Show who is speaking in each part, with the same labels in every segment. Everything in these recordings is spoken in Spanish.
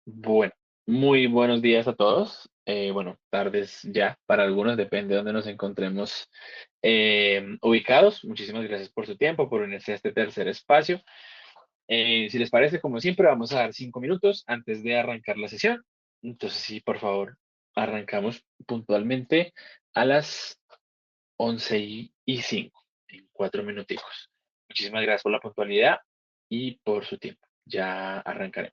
Speaker 1: Bueno, muy buenos días a todos. Bueno, tardes ya para algunos, depende de dónde nos encontremos ubicados. Muchísimas gracias por su tiempo, por unirse a este tercer espacio. Si les parece, como siempre, vamos a dar 5 minutos antes de arrancar la sesión. Entonces, sí, por favor, arrancamos puntualmente a las 11:05, en 4 minuticos. Muchísimas gracias por la puntualidad y por su tiempo. Ya arrancaré.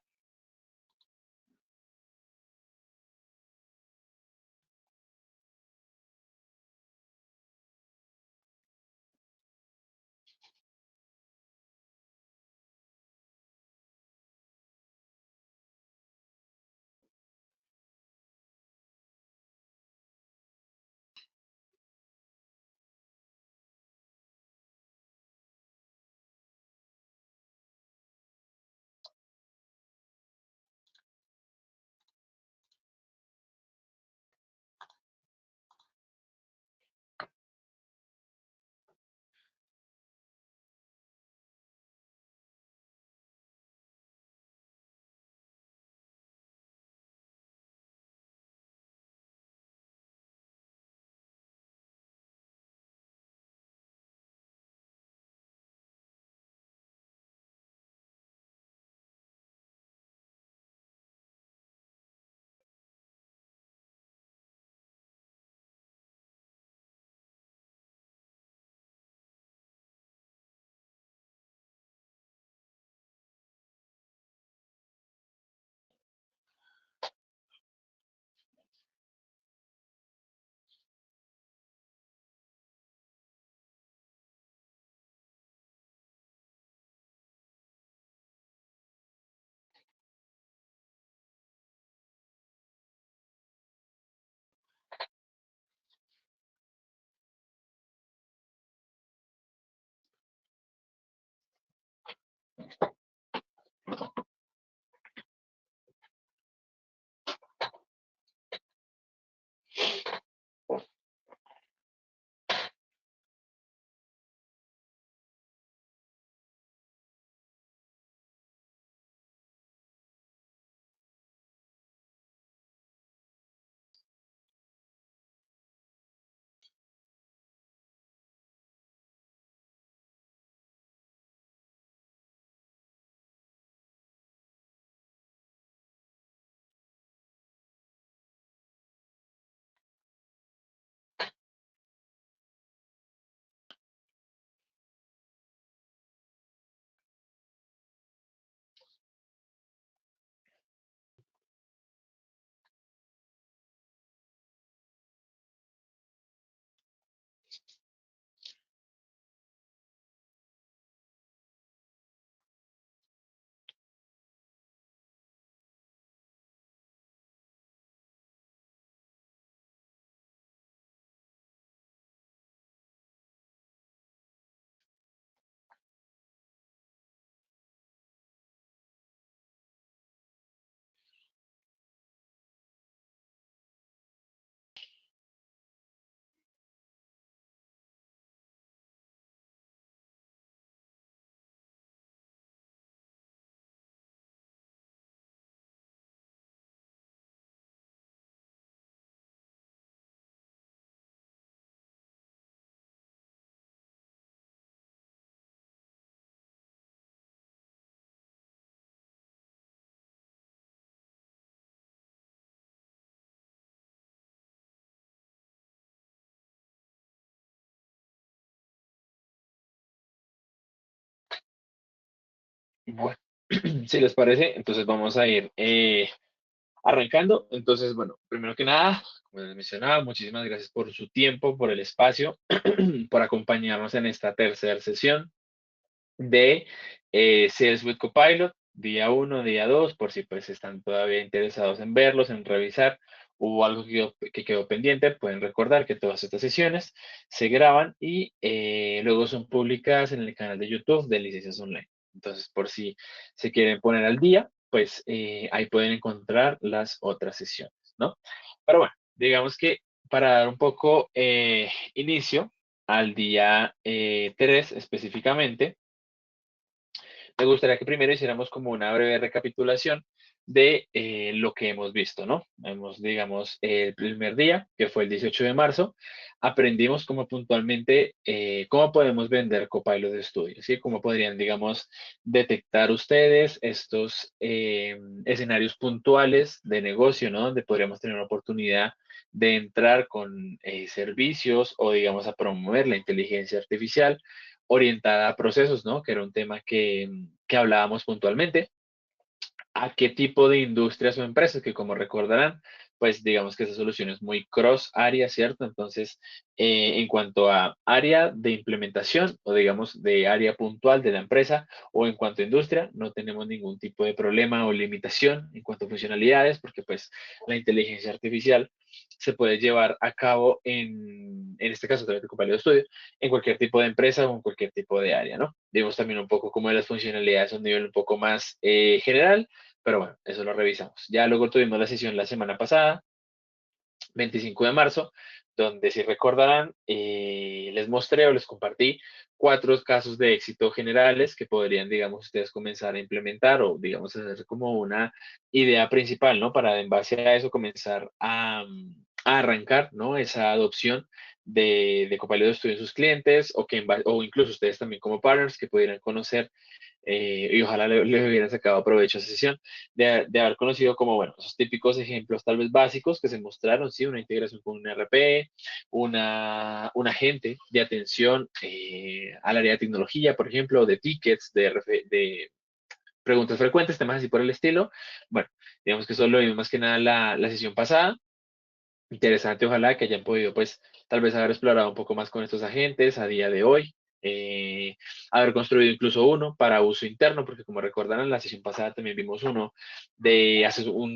Speaker 1: Bueno, si les parece, entonces vamos a ir arrancando. Entonces, bueno, primero que nada, como les mencionaba, muchísimas gracias por su tiempo, por el espacio, por acompañarnos en esta tercera sesión de Sales with Copilot, día uno, día 2, por si pues están todavía interesados en verlos, en revisar, o algo que quedó pendiente, pueden recordar que todas estas sesiones se graban y luego son publicadas en el canal de YouTube de Licencias Online. Entonces, por si se quieren poner al día, pues ahí pueden encontrar las otras sesiones, ¿no? Pero bueno, digamos que para dar un poco inicio al día 3 específicamente, me gustaría que primero hiciéramos como una breve recapitulación de lo que hemos visto, ¿no? Hemos, digamos, el primer día, que fue el 18 de marzo, aprendimos como puntualmente cómo podemos vender Copilot de estudio, ¿sí? Cómo podrían, digamos, detectar ustedes estos escenarios puntuales de negocio, ¿no? Donde podríamos tener una oportunidad de entrar con servicios o, digamos, a promover la inteligencia artificial orientada a procesos, ¿no? Que era un tema que hablábamos puntualmente. ¿A qué tipo de industrias o empresas? Que como recordarán, pues digamos que esa solución es muy cross área, ¿cierto? Entonces, en cuanto a área de implementación o digamos de área puntual de la empresa o en cuanto a industria, no tenemos ningún tipo de problema o limitación en cuanto a funcionalidades, porque pues la inteligencia artificial se puede llevar a cabo en este caso, a través de Copilot Studio, en cualquier tipo de empresa o en cualquier tipo de área, ¿no? Vimos también un poco cómo de las funcionalidades a un nivel un poco más general, pero bueno, eso lo revisamos. Ya luego tuvimos la sesión la semana pasada, 25 de marzo, donde si recordarán, les mostré o les compartí 4 casos de éxito generales que podrían, digamos, ustedes comenzar a implementar o, digamos, hacer como una idea principal, ¿no? Para en base a eso comenzar a arrancar, ¿no? Esa adopción de Copilot Studio en sus clientes o, o incluso ustedes también como partners que pudieran conocer y ojalá le hubieran sacado provecho a esa sesión, de haber conocido como, bueno, esos típicos ejemplos tal vez básicos que se mostraron, sí, una integración con un RP, un agente de atención al área de tecnología, por ejemplo, de tickets, de preguntas frecuentes, temas así por el estilo. Bueno, digamos que eso lo vimos más que nada la sesión pasada. Interesante, ojalá que hayan podido, pues, tal vez haber explorado un poco más con estos agentes a día de hoy, haber construido incluso uno para uso interno, porque como recordarán, en la sesión pasada también vimos uno de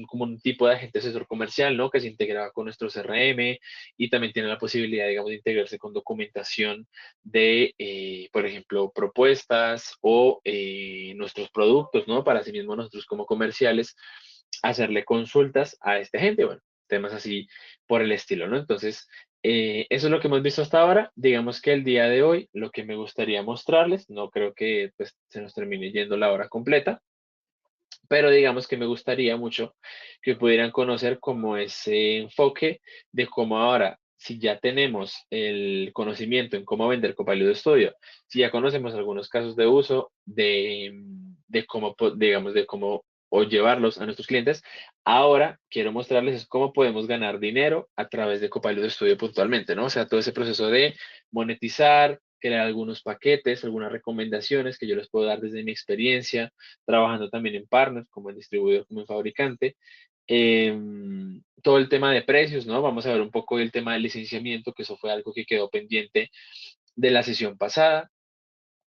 Speaker 1: como un tipo de agente asesor comercial, ¿no? Que se integraba con nuestro CRM y también tiene la posibilidad, digamos, de integrarse con documentación de, por ejemplo, propuestas o nuestros productos, ¿no? Para sí mismo nosotros como comerciales, hacerle consultas a este agente, bueno, temas así por el estilo, ¿no? Entonces, eso es lo que hemos visto hasta ahora. Digamos que el día de hoy, lo que me gustaría mostrarles, no creo que pues, se nos termine yendo la hora completa, pero digamos que me gustaría mucho que pudieran conocer como ese enfoque de cómo ahora, si ya tenemos el conocimiento en cómo vender Copilot Studio, si ya conocemos algunos casos de uso de cómo, digamos, de cómo o llevarlos a nuestros clientes, ahora quiero mostrarles es cómo podemos ganar dinero a través de Copilot Studio puntualmente, ¿no? O sea, todo ese proceso de monetizar, crear algunos paquetes, algunas recomendaciones que yo les puedo dar desde mi experiencia, trabajando también en partners, como en distribuidor, como en fabricante. Todo el tema de precios, ¿no? Vamos a ver un poco el tema del licenciamiento, que eso fue algo que quedó pendiente de la sesión pasada.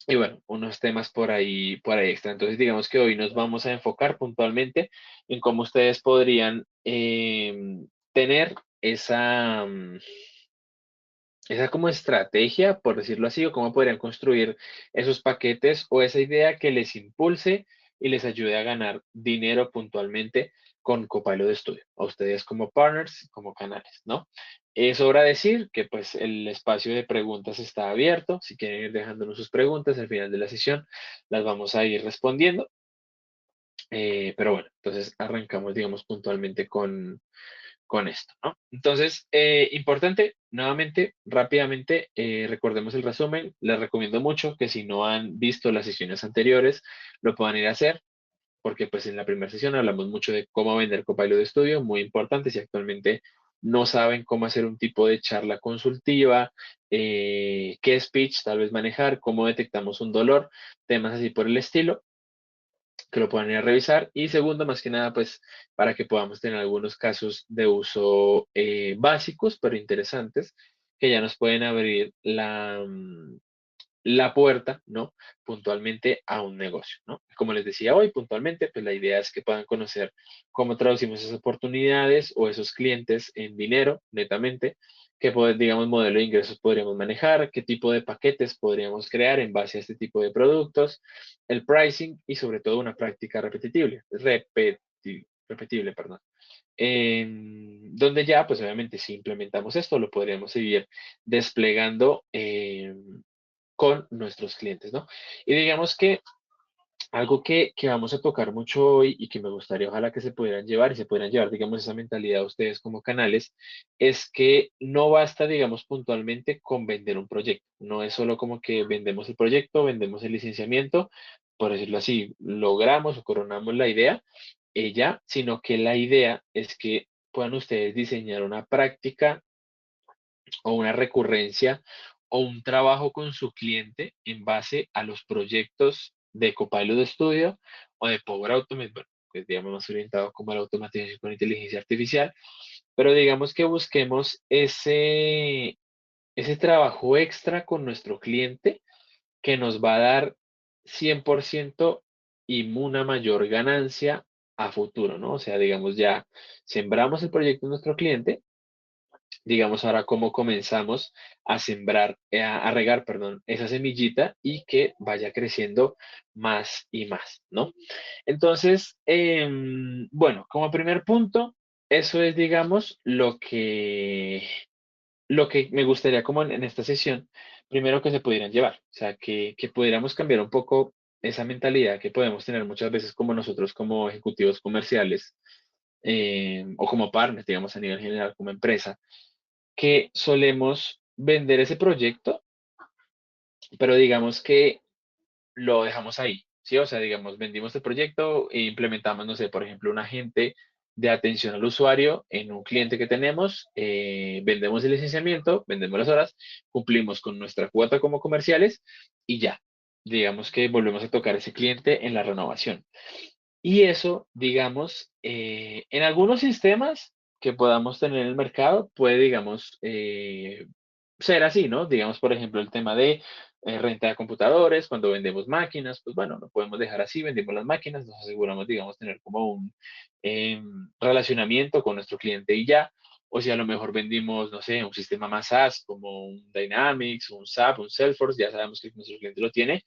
Speaker 1: Y bueno, unos temas por ahí extra. Entonces, digamos que hoy nos vamos a enfocar puntualmente en cómo ustedes podrían tener esa como estrategia, por decirlo así, o cómo podrían construir esos paquetes o esa idea que les impulse y les ayude a ganar dinero puntualmente con Copilot Studio, a ustedes como partners, como canales, ¿no? Sobra decir que pues el espacio de preguntas está abierto, si quieren ir dejándonos sus preguntas al final de la sesión, las vamos a ir respondiendo. Pero bueno, entonces arrancamos, digamos, puntualmente con esto, ¿no? Entonces, importante, nuevamente, rápidamente, recordemos el resumen. Les recomiendo mucho que si no han visto las sesiones anteriores, lo puedan ir a hacer, porque pues en la primera sesión hablamos mucho de cómo vender Copilot Studio, muy importante si actualmente no saben cómo hacer un tipo de charla consultiva, qué speech tal vez manejar, cómo detectamos un dolor, temas así por el estilo que lo puedan ir a revisar. Y segundo, más que nada, pues para que podamos tener algunos casos de uso básicos, pero interesantes, que ya nos pueden abrir la puerta, ¿no? Puntualmente a un negocio, ¿no? Como les decía hoy, puntualmente, pues la idea es que puedan conocer cómo traducimos esas oportunidades o esos clientes en dinero, netamente, qué, digamos, modelo de ingresos podríamos manejar, qué tipo de paquetes podríamos crear en base a este tipo de productos, el pricing y sobre todo una práctica repetible, perdón. Donde ya, pues obviamente, si implementamos esto, lo podríamos seguir desplegando con nuestros clientes, ¿no? Y digamos que Algo que vamos a tocar mucho hoy y que me gustaría ojalá que se pudieran llevar y se pudieran llevar, digamos, esa mentalidad a ustedes como canales, es que no basta, digamos, puntualmente con vender un proyecto. No es solo como que vendemos el proyecto, vendemos el licenciamiento, por decirlo así, logramos o coronamos la idea, ya, sino que la idea es que puedan ustedes diseñar una práctica o una recurrencia o un trabajo con su cliente en base a los proyectos de Copilot Studio o de Power Automate, bueno, pues digamos más orientado como a la automatización con inteligencia artificial, pero digamos que busquemos ese trabajo extra con nuestro cliente que nos va a dar 100% y una mayor ganancia a futuro, ¿no? O sea, digamos, ya sembramos el proyecto de nuestro cliente, digamos ahora cómo comenzamos a sembrar, a regar, perdón, esa semillita y que vaya creciendo más y más, ¿no? Entonces, bueno, como primer punto, eso es, digamos, lo que me gustaría como en esta sesión, primero que se pudieran llevar, o sea, que pudiéramos cambiar un poco esa mentalidad que podemos tener muchas veces como nosotros como ejecutivos comerciales o como partners, digamos, a nivel general como empresa que solemos vender ese proyecto, pero digamos que lo dejamos ahí, ¿sí? O sea, digamos, vendimos el proyecto e implementamos, no sé, por ejemplo, un agente de atención al usuario en un cliente que tenemos, vendemos el licenciamiento, vendemos las horas, cumplimos con nuestra cuota como comerciales y ya. Digamos que volvemos a tocar ese cliente en la renovación. Y eso, digamos, en algunos sistemas que podamos tener en el mercado puede, digamos, ser así, ¿no? Digamos, por ejemplo, el tema de renta de computadores, cuando vendemos máquinas, pues bueno, no podemos dejar así, vendemos las máquinas, nos aseguramos, digamos, tener como un relacionamiento con nuestro cliente y ya. O si a lo mejor vendimos, no sé, un sistema más SaaS como un Dynamics, un SAP, un Salesforce, ya sabemos que nuestro cliente lo tiene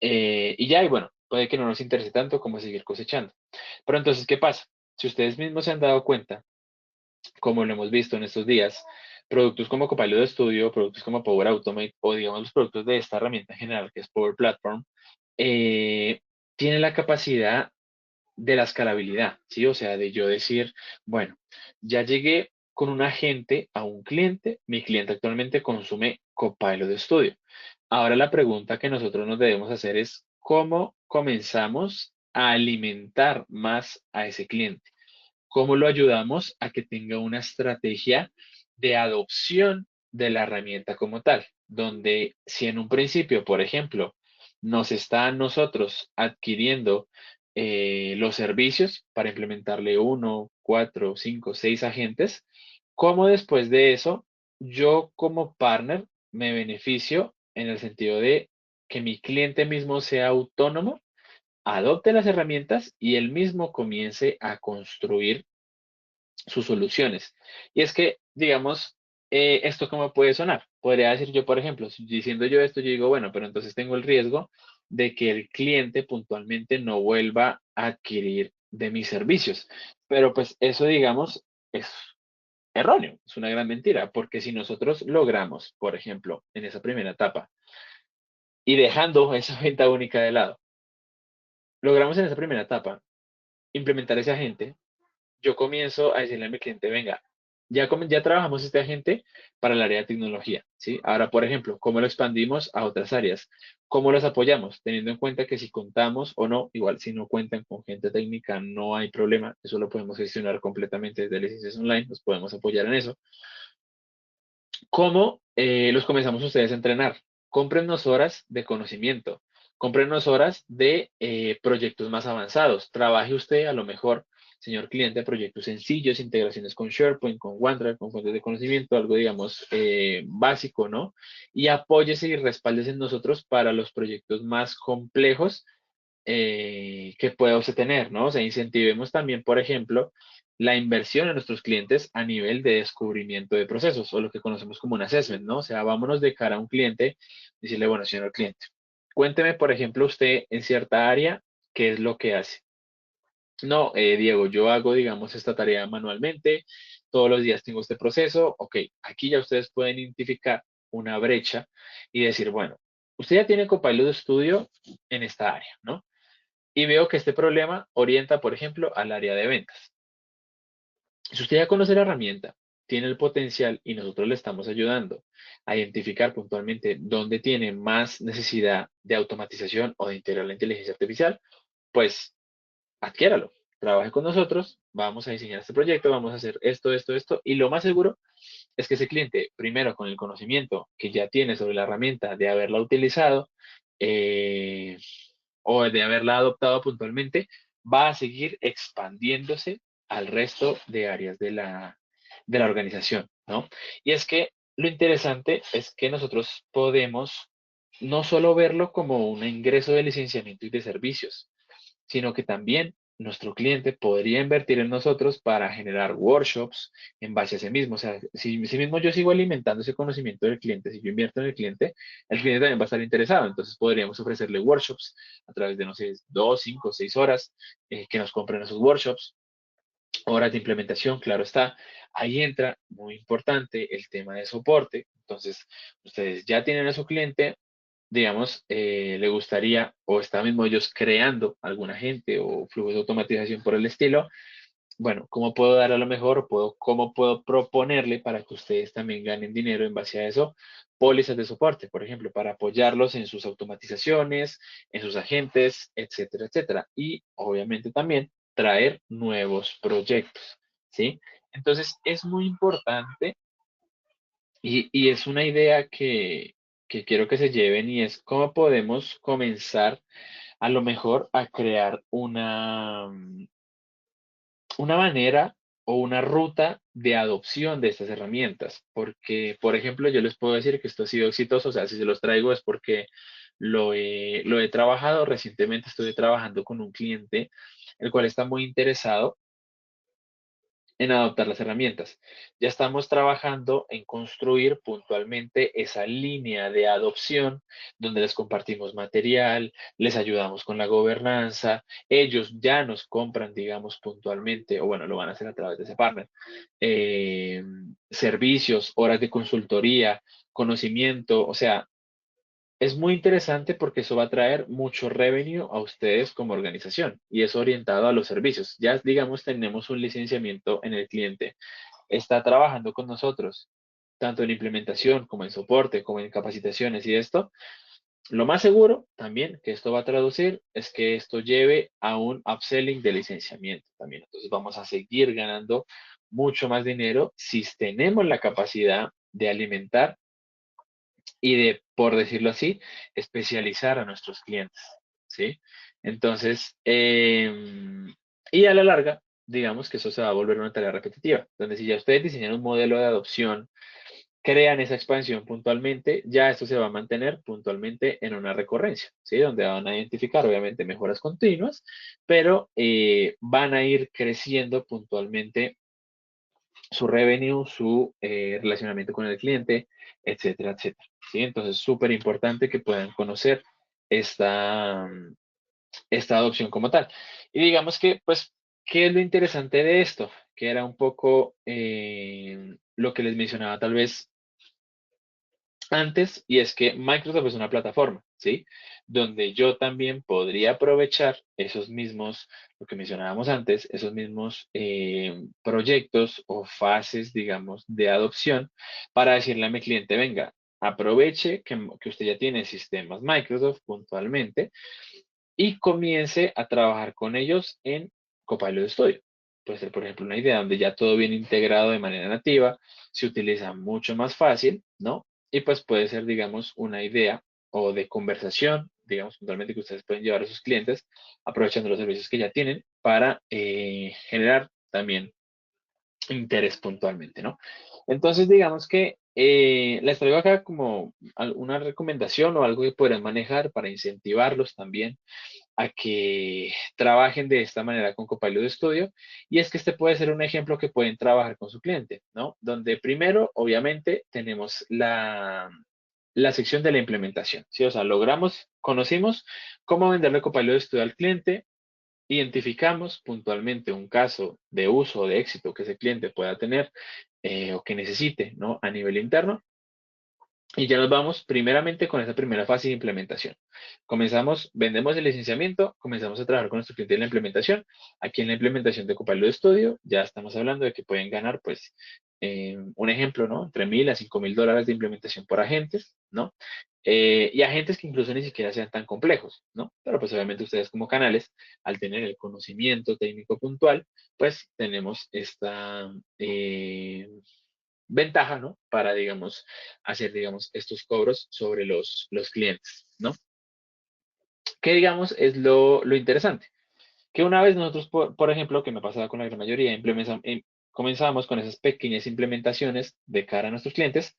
Speaker 1: y ya, y bueno, puede que no nos interese tanto como seguir cosechando. Pero entonces, ¿qué pasa? Si ustedes mismos se han dado cuenta, como lo hemos visto en estos días, productos como Copilot Studio, productos como Power Automate o digamos los productos de esta herramienta en general que es Power Platform, eh, tienen la capacidad de la escalabilidad, ¿sí? O sea, de yo decir, bueno, ya llegué con un agente a un cliente, mi cliente actualmente consume Copilot Studio. Ahora la pregunta que nosotros nos debemos hacer es, ¿cómo comenzamos a alimentar más a ese cliente? ¿Cómo lo ayudamos a que tenga una estrategia de adopción de la herramienta como tal? Donde si en un principio, por ejemplo, nos está nosotros adquiriendo los servicios para implementarle uno, cuatro, cinco, seis agentes, ¿cómo después de eso yo como partner me beneficio en el sentido de que mi cliente mismo sea autónomo, adopte las herramientas y él mismo comience a construir sus soluciones? Y es que, digamos, ¿esto cómo puede sonar? Podría decir yo, por ejemplo, diciendo yo esto, yo digo, bueno, pero entonces tengo el riesgo de que el cliente puntualmente no vuelva a adquirir de mis servicios. Pero pues eso, digamos, es erróneo, es una gran mentira, porque si nosotros logramos, por ejemplo, en esa primera etapa, y dejando esa venta única de lado, logramos en esa primera etapa implementar ese agente, yo comienzo a decirle a mi cliente, venga, ya trabajamos este agente para el área de tecnología, ¿sí? Ahora, por ejemplo, ¿cómo lo expandimos a otras áreas? ¿Cómo los apoyamos? Teniendo en cuenta que si contamos o no, igual si no cuentan con gente técnica, no hay problema, eso lo podemos gestionar completamente desde licencias online, nos podemos apoyar en eso. ¿Cómo los comenzamos ustedes a entrenar? Cómprennos horas de conocimiento, cómprennos horas de proyectos más avanzados. Trabaje usted a lo mejor, señor cliente, proyectos sencillos, integraciones con SharePoint, con OneDrive, con fuentes de conocimiento, algo, digamos, básico, ¿no? Y apóyese y respáldese en nosotros para los proyectos más complejos que pueda usted tener, ¿no? O sea, incentivemos también, por ejemplo, la inversión en nuestros clientes a nivel de descubrimiento de procesos o lo que conocemos como un assessment, ¿no? O sea, vámonos de cara a un cliente, decirle, bueno, señor cliente, cuénteme, por ejemplo, usted en cierta área, ¿qué es lo que hace? No, Diego, yo hago, digamos, esta tarea manualmente, todos los días tengo este proceso, ok, aquí ya ustedes pueden identificar una brecha y decir, bueno, usted ya tiene Copilot Studio en esta área, ¿no? y veo que este problema orienta, por ejemplo, al área de ventas. Si usted ya conoce la herramienta, tiene el potencial y nosotros le estamos ayudando a identificar puntualmente dónde tiene más necesidad de automatización o de integrar la inteligencia artificial, pues adquiéralo, trabaje con nosotros, vamos a diseñar este proyecto, vamos a hacer esto, esto, esto, y lo más seguro es que ese cliente, primero con el conocimiento que ya tiene sobre la herramienta de haberla utilizado eh, o de haberla adoptado puntualmente, va a seguir expandiéndose al resto de áreas de la organización, ¿no? Y es que lo interesante es que nosotros podemos no solo verlo como un ingreso de licenciamiento y de servicios, sino que también nuestro cliente podría invertir en nosotros para generar workshops en base a sí mismo. O sea, si mismo yo sigo alimentando ese conocimiento del cliente, si yo invierto en el cliente también va a estar interesado. Entonces podríamos ofrecerle workshops a través de, no sé, 2, 5, 6 horas, que nos compren esos workshops, horas de implementación, claro está. Ahí entra muy importante el tema de soporte. Entonces, ustedes ya tienen a su cliente, digamos, le gustaría o está mismo ellos creando algún agente o flujos de automatización por el estilo. Bueno, ¿cómo puedo dar a lo mejor? ¿Cómo puedo proponerle para que ustedes también ganen dinero en base a eso? Pólizas de soporte, por ejemplo, para apoyarlos en sus automatizaciones, en sus agentes, etcétera, etcétera. Y obviamente también traer nuevos proyectos, ¿sí? Entonces, es muy importante y es una idea que quiero que se lleven y es cómo podemos comenzar a lo mejor a crear una manera o una ruta de adopción de estas herramientas. Porque, por ejemplo, yo les puedo decir que esto ha sido exitoso, o sea, si se los traigo es porque lo he trabajado. Recientemente estuve trabajando con un cliente, el cual está muy interesado en adoptar las herramientas. Ya estamos trabajando en construir puntualmente esa línea de adopción donde les compartimos material, les ayudamos con la gobernanza, ellos ya nos compran, digamos, puntualmente, o bueno, lo van a hacer a través de ese partner, eh, servicios, horas de consultoría, conocimiento, o sea, es muy interesante porque eso va a traer mucho revenue a ustedes como organización y es orientado a los servicios. Ya, digamos, tenemos un licenciamiento en el cliente, está trabajando con nosotros, tanto en implementación como en soporte, como en capacitaciones y esto. Lo más seguro también que esto va a traducir es que esto lleve a un upselling de licenciamiento también. Entonces vamos a seguir ganando mucho más dinero si tenemos la capacidad de alimentar y de, por decirlo así, especializar a nuestros clientes, ¿sí? Entonces, y a la larga, digamos que eso se va a volver una tarea repetitiva, donde si ya ustedes diseñan un modelo de adopción, crean esa expansión puntualmente, ya esto se va a mantener puntualmente en una recurrencia, ¿sí? Donde van a identificar, obviamente, mejoras continuas, pero van a ir creciendo puntualmente su revenue, su relacionamiento con el cliente, etcétera, etcétera. ¿Sí? Entonces, súper importante que puedan conocer esta, esta adopción como tal. Y digamos que, pues, ¿qué es lo interesante de esto? Que era un poco lo que les mencionaba tal vez antes, y es que Microsoft es una plataforma, ¿sí? Donde yo también podría aprovechar esos mismos, lo que mencionábamos antes, esos mismos proyectos o fases, digamos, de adopción para decirle a mi cliente, venga, aproveche que usted ya tiene sistemas Microsoft puntualmente y comience a trabajar con ellos en Copilot Studio. Puede ser, por ejemplo, una idea donde ya todo viene integrado de manera nativa, se utiliza mucho más fácil, ¿no? Y pues puede ser, digamos, una idea o de conversación, digamos, puntualmente que ustedes pueden llevar a sus clientes, aprovechando los servicios que ya tienen para generar también interés puntualmente, ¿no? Entonces, digamos que les traigo acá como una recomendación o algo que podrán manejar para incentivarlos también a que trabajen de esta manera con Copilot Studio. Y es que este puede ser un ejemplo que pueden trabajar con su cliente, ¿no? Donde primero, obviamente, tenemos la sección de la implementación, ¿sí? O sea, conocimos cómo venderle Copilot Studio al cliente, identificamos puntualmente un caso de uso o de éxito que ese cliente pueda tener o que necesite, ¿no? A nivel interno. Y ya nos vamos primeramente con esa primera fase de implementación. Comenzamos, vendemos el licenciamiento, comenzamos a trabajar con nuestro cliente en la implementación. Aquí en la implementación de Copilot Studio ya estamos hablando de que pueden ganar, pues, un ejemplo, ¿no? Entre 1.000 a 5.000 dólares de implementación por agentes, ¿no? Y agentes que incluso ni siquiera sean tan complejos, ¿no? Pero pues obviamente ustedes como canales, al tener el conocimiento técnico puntual, pues tenemos esta, ventaja, ¿no? Para, digamos, hacer, digamos, estos cobros sobre los clientes, ¿no? Que, digamos, es lo interesante. Que una vez nosotros, por ejemplo, que me pasaba con la gran mayoría, comenzamos con esas pequeñas implementaciones de cara a nuestros clientes,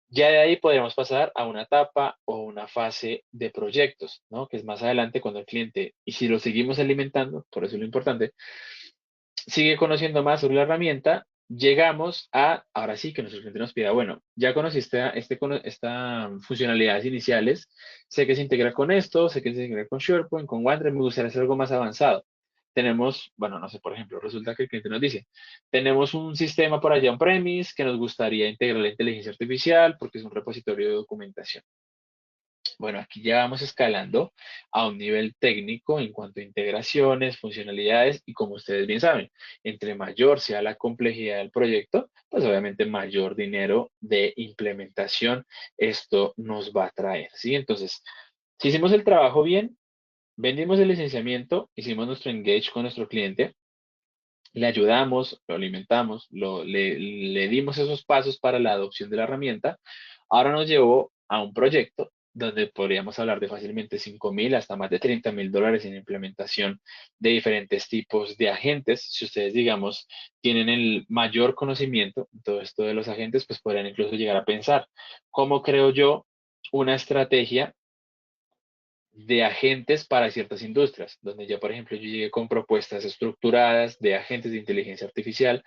Speaker 1: ya de ahí podríamos pasar a una etapa o una fase de proyectos, ¿no? Que es más adelante cuando el cliente, y si lo seguimos alimentando, por eso es lo importante, sigue conociendo más sobre la herramienta, llegamos a, ahora sí que nuestro cliente nos pida, bueno, ya conociste esta funcionalidades iniciales, sé que se integra con esto, sé que se integra con SharePoint, con OneDrive, me gustaría hacer algo más avanzado. Tenemos, bueno, no sé, por ejemplo, resulta que el cliente nos dice, tenemos un sistema por allá on-premise que nos gustaría integrar la inteligencia artificial porque es un repositorio de documentación. Bueno, aquí ya vamos escalando a un nivel técnico en cuanto a integraciones, funcionalidades y como ustedes bien saben, entre mayor sea la complejidad del proyecto, pues obviamente mayor dinero de implementación esto nos va a traer, ¿sí? Entonces, si hicimos el trabajo bien, vendimos el licenciamiento, hicimos nuestro engage con nuestro cliente, le ayudamos, lo alimentamos, le dimos esos pasos para la adopción de la herramienta. Ahora nos llevó a un proyecto donde podríamos hablar de fácilmente 5.000 hasta más de 30.000 dólares en implementación de diferentes tipos de agentes. Si ustedes, digamos, tienen el mayor conocimiento en todo esto de los agentes, pues podrían incluso llegar a pensar, ¿cómo creo yo una estrategia de agentes para ciertas industrias, donde ya, por ejemplo, yo llegué con propuestas estructuradas de agentes de inteligencia artificial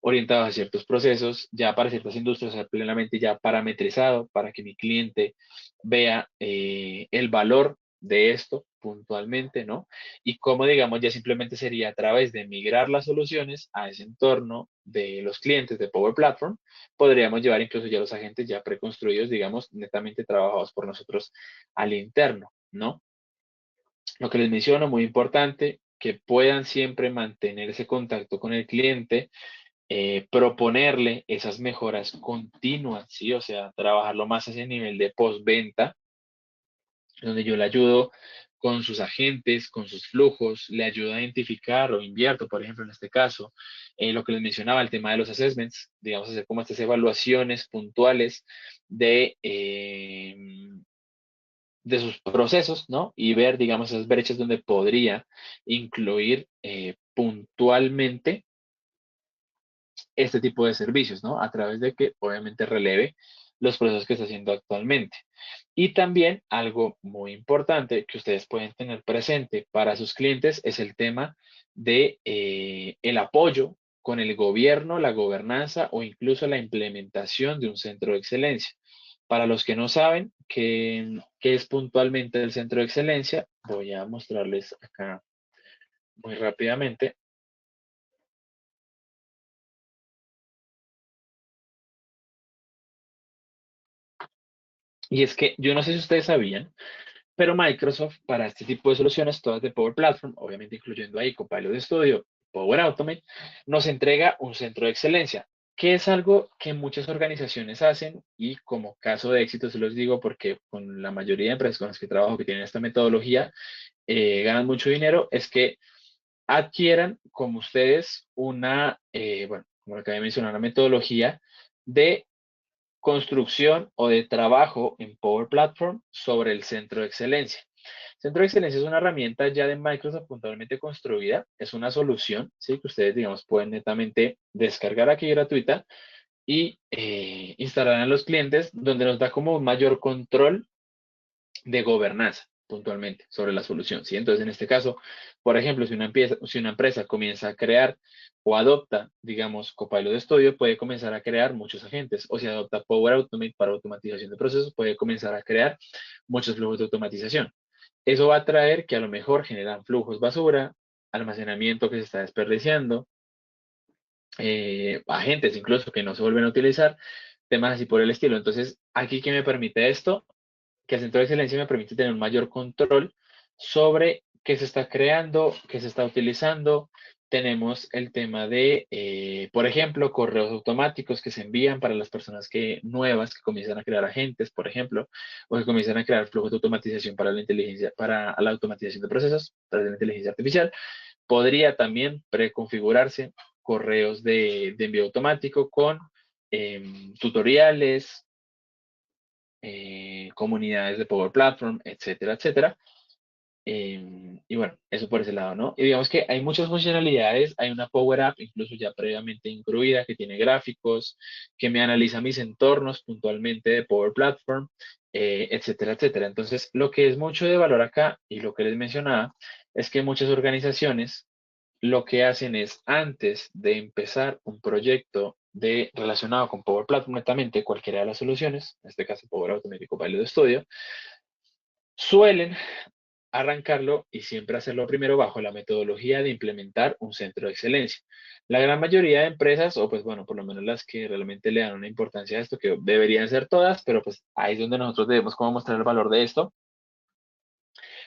Speaker 1: orientados a ciertos procesos, ya para ciertas industrias, o sea, plenamente ya parametrizado para que mi cliente vea el valor de esto puntualmente, ¿no? Y cómo, digamos, ya simplemente sería a través de migrar las soluciones a ese entorno de los clientes de Power Platform, podríamos llevar incluso ya los agentes ya preconstruidos, digamos, netamente trabajados por nosotros al interno, ¿no? Lo que les menciono, muy importante, que puedan siempre mantener ese contacto con el cliente, proponerle esas mejoras continuas, ¿sí? O sea, trabajarlo más a ese nivel de postventa, donde yo le ayudo con sus agentes, con sus flujos, le ayudo a identificar o invierto, por ejemplo, en este caso, lo que les mencionaba, el tema de los assessments, digamos, hacer como estas evaluaciones puntuales de sus procesos, ¿no? Y ver, digamos, esas brechas donde podría incluir puntualmente este tipo de servicios, ¿no? A través de que obviamente releve los procesos que está haciendo actualmente. Y también algo muy importante que ustedes pueden tener presente para sus clientes es el tema de el apoyo con el gobierno, la gobernanza o incluso la implementación de un centro de excelencia. Para los que no saben qué es puntualmente el centro de excelencia, voy a mostrarles acá muy rápidamente. Y es que yo no sé si ustedes sabían, pero Microsoft, para este tipo de soluciones, todas de Power Platform, obviamente incluyendo ahí Copilot Studio, Power Automate, nos entrega un centro de excelencia, que es algo que muchas organizaciones hacen y como caso de éxito se los digo porque con la mayoría de empresas con las que trabajo que tienen esta metodología, ganan mucho dinero, es que adquieran como ustedes una, bueno, como lo que había mencionado, una metodología de construcción o de trabajo en Power Platform sobre el centro de excelencia. Centro de excelencia es una herramienta ya de Microsoft puntualmente construida, es una solución, ¿sí? Que ustedes, digamos, pueden netamente descargar aquí gratuita y instalar en los clientes, donde nos da como un mayor control de gobernanza puntualmente sobre la solución, ¿sí? Entonces, en este caso, por ejemplo, si una empresa comienza a crear o adopta, digamos, Copilot Studio, puede comenzar a crear muchos agentes, o si adopta Power Automate para automatización de procesos, puede comenzar a crear muchos flujos de automatización. Eso va a traer que a lo mejor generan flujos basura, almacenamiento que se está desperdiciando, agentes incluso que no se vuelven a utilizar, temas así por el estilo. Entonces, aquí, ¿qué me permite esto? Que el centro de excelencia me permite tener un mayor control sobre qué se está creando, qué se está utilizando. Tenemos el tema de, por ejemplo, correos automáticos que se envían para las personas nuevas que comienzan a crear agentes, por ejemplo, o que comienzan a crear flujos de automatización para la inteligencia, para la automatización de procesos, para la inteligencia artificial. Podría también preconfigurarse correos de envío automático con tutoriales, comunidades de Power Platform, etcétera, etcétera. Y bueno, eso por ese lado, ¿no? Y digamos que hay muchas funcionalidades, hay una Power App incluso ya previamente incluida que tiene gráficos, que me analiza mis entornos puntualmente de Power Platform, etcétera, etcétera. Entonces, lo que es mucho de valor acá y lo que les mencionaba es que muchas organizaciones lo que hacen es antes de empezar un proyecto relacionado con Power Platform, netamente cualquiera de las soluciones, en este caso Power Automate y Copilot Studio, suelen arrancarlo y siempre hacerlo primero bajo la metodología de implementar un centro de excelencia. La gran mayoría de empresas, o pues bueno, por lo menos las que realmente le dan una importancia a esto, que deberían ser todas, pero pues ahí es donde nosotros debemos como mostrar el valor de esto.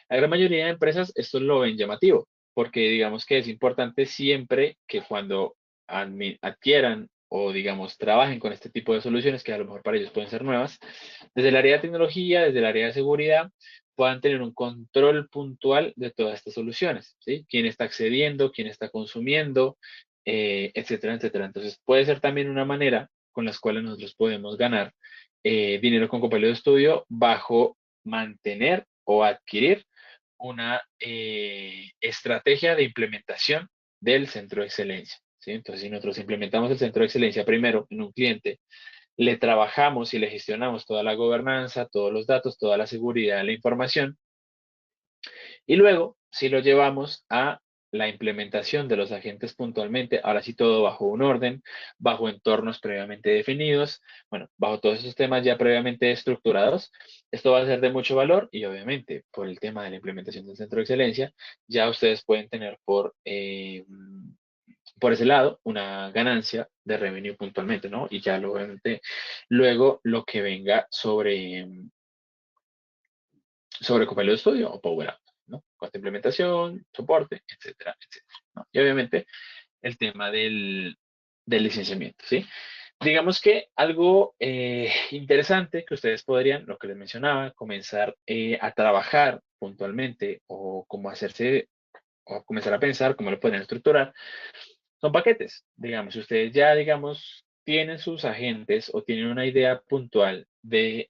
Speaker 1: La gran mayoría de empresas esto lo ven llamativo, porque digamos que es importante siempre que cuando adquieran o digamos trabajen con este tipo de soluciones, que a lo mejor para ellos pueden ser nuevas, desde el área de tecnología, desde el área de seguridad, puedan tener un control puntual de todas estas soluciones, ¿sí? Quién está accediendo, quién está consumiendo, etcétera, etcétera. Entonces puede ser también una manera con las cuales nosotros podemos ganar dinero con Copilot Studio bajo mantener o adquirir una estrategia de implementación del centro de excelencia, ¿sí? Entonces, si nosotros implementamos el centro de excelencia primero en un cliente, le trabajamos y le gestionamos toda la gobernanza, todos los datos, toda la seguridad de la información, y luego, si lo llevamos a la implementación de los agentes puntualmente, ahora sí todo bajo un orden, bajo entornos previamente definidos, bueno, bajo todos esos temas ya previamente estructurados, esto va a ser de mucho valor y obviamente por el tema de la implementación del centro de excelencia, ya ustedes pueden tener por ese lado una ganancia de revenue puntualmente, ¿no? Y ya obviamente luego lo que venga sobre Copilot Studio o Power App, ¿no? Coste de implementación, soporte, etcétera, etcétera, ¿no? Y obviamente el tema del licenciamiento, ¿sí? Digamos que algo interesante que ustedes podrían, lo que les mencionaba, comenzar a trabajar puntualmente o cómo hacerse o comenzar a pensar cómo lo pueden estructurar, son paquetes. Digamos, si ustedes ya, digamos, tienen sus agentes o tienen una idea puntual de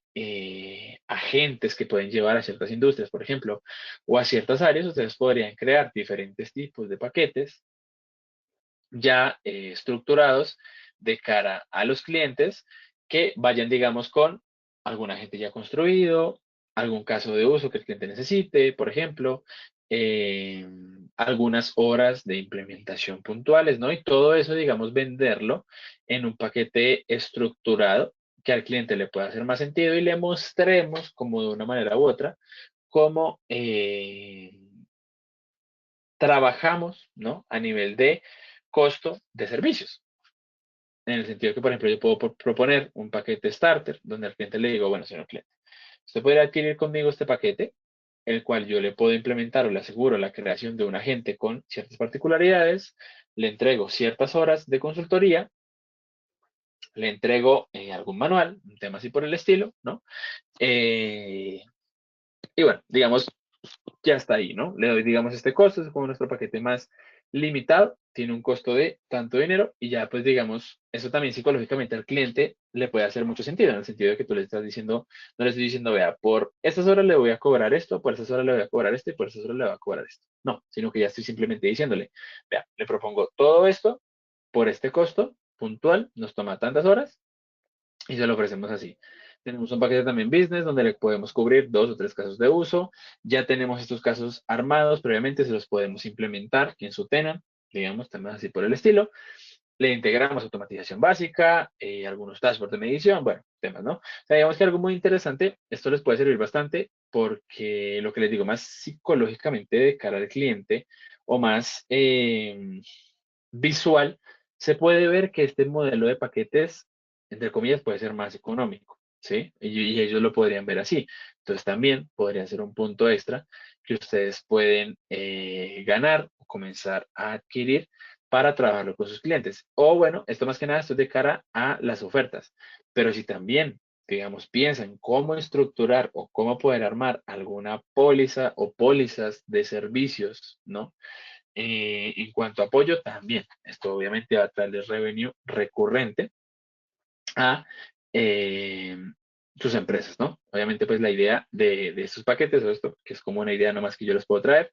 Speaker 1: agentes que pueden llevar a ciertas industrias, por ejemplo, o a ciertas áreas, ustedes podrían crear diferentes tipos de paquetes ya estructurados de cara a los clientes que vayan, digamos, con algún agente ya construido, algún caso de uso que el cliente necesite, por ejemplo, eh, algunas horas de implementación puntuales, ¿no? Y todo eso, digamos, venderlo en un paquete estructurado que al cliente le pueda hacer más sentido y le mostremos como de una manera u otra cómo trabajamos, ¿no? A nivel de costo de servicios. En el sentido que, por ejemplo, yo puedo proponer un paquete starter donde al cliente le digo, bueno, señor cliente, usted puede adquirir conmigo este paquete, el cual yo le puedo implementar o le aseguro la creación de un agente con ciertas particularidades, le entrego ciertas horas de consultoría, le entrego algún manual, un tema así por el estilo, ¿no? Eh, y bueno, digamos, ya está ahí, ¿no? Le doy, digamos, este costo, es como nuestro paquete más limitado, tiene un costo de tanto dinero y ya, pues, digamos, eso también psicológicamente al cliente le puede hacer mucho sentido, en el sentido de que tú le estás diciendo, no le estoy diciendo, vea, por estas horas le voy a cobrar esto, por estas horas le voy a cobrar esto y por estas horas le voy a cobrar esto. No, sino que ya estoy simplemente diciéndole, vea, le propongo todo esto por este costo puntual, nos toma tantas horas y se lo ofrecemos así. Tenemos un paquete también business donde le podemos cubrir 2 o 3 casos de uso. Ya tenemos estos casos armados previamente, se los podemos implementar en su tenant, digamos, también así por el estilo. Le integramos automatización básica, algunos dashboards de medición, bueno, temas, ¿no? O sea, digamos que algo muy interesante, esto les puede servir bastante porque lo que les digo, más psicológicamente de cara al cliente o más visual, se puede ver que este modelo de paquetes entre comillas, puede ser más económico, ¿sí? Y ellos lo podrían ver así. Entonces también podría ser un punto extra que ustedes pueden ganar o comenzar a adquirir para trabajarlo con sus clientes. O bueno, esto más que nada, esto es de cara a las ofertas. Pero si también, digamos, piensan cómo estructurar o cómo poder armar alguna póliza o pólizas de servicios, ¿no? En cuanto a apoyo, también. Esto obviamente va a traerles revenue recurrente a eh, sus empresas, ¿no? Obviamente, pues la idea de estos paquetes o esto, que es como una idea nomás que yo les puedo traer,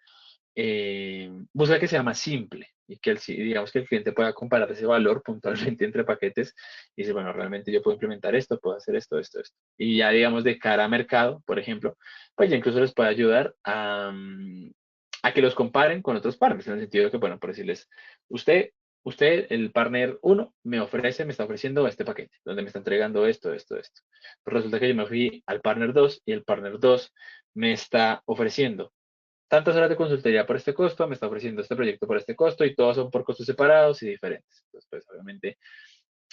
Speaker 1: busca que sea más simple y que digamos que el cliente pueda comparar ese valor puntualmente entre paquetes y decir, bueno, realmente yo puedo implementar esto, puedo hacer esto, esto, esto. Y ya digamos de cara a mercado, por ejemplo, pues ya incluso les puede ayudar a que los comparen con otros partners, en el sentido de que, bueno, por decirles, usted, el partner uno me está ofreciendo este paquete, donde me está entregando esto, esto, esto. Pues resulta que yo me fui al partner 2 y el partner 2 me está ofreciendo tantas horas de consultoría por este costo, me está ofreciendo este proyecto por este costo y todos son por costos separados y diferentes. Entonces, pues obviamente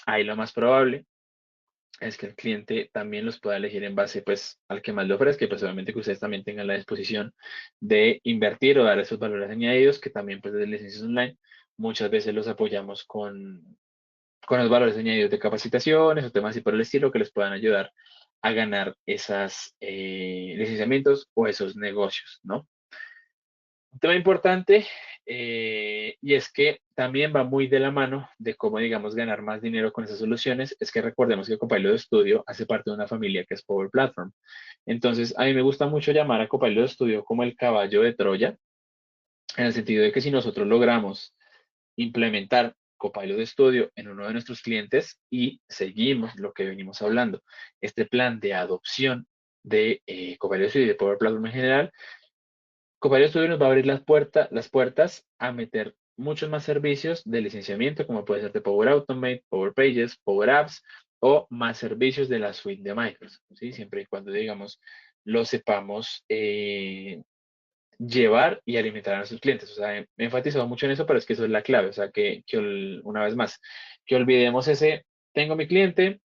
Speaker 1: ahí lo más probable es que el cliente también los pueda elegir en base pues al que más le ofrezca y pues obviamente que ustedes también tengan la disposición de invertir o dar esos valores añadidos que también pues desde licencias online muchas veces los apoyamos con los valores añadidos de capacitaciones o temas así por el estilo que les puedan ayudar a ganar esas licenciamientos o esos negocios, ¿no? Un tema importante, y es que también va muy de la mano de cómo, digamos, ganar más dinero con esas soluciones, es que recordemos que Copilot Studio hace parte de una familia que es Power Platform. Entonces, a mí me gusta mucho llamar a Copilot Studio como el caballo de Troya, en el sentido de que si nosotros logramos implementar Copilot Studio en uno de nuestros clientes y seguimos lo que venimos hablando, este plan de adopción de Copilot Studio y de Power Platform en general, Copilot Studio nos va a abrir las puertas a meter muchos más servicios de licenciamiento, como puede ser de Power Automate, Power Pages, Power Apps o más servicios de la suite de Microsoft, ¿sí? Siempre y cuando, digamos, lo sepamos llevar y alimentar a nuestros clientes. O sea, he enfatizado mucho en eso, pero es que eso es la clave. O sea, una vez más, que olvidemos ese, tengo mi cliente,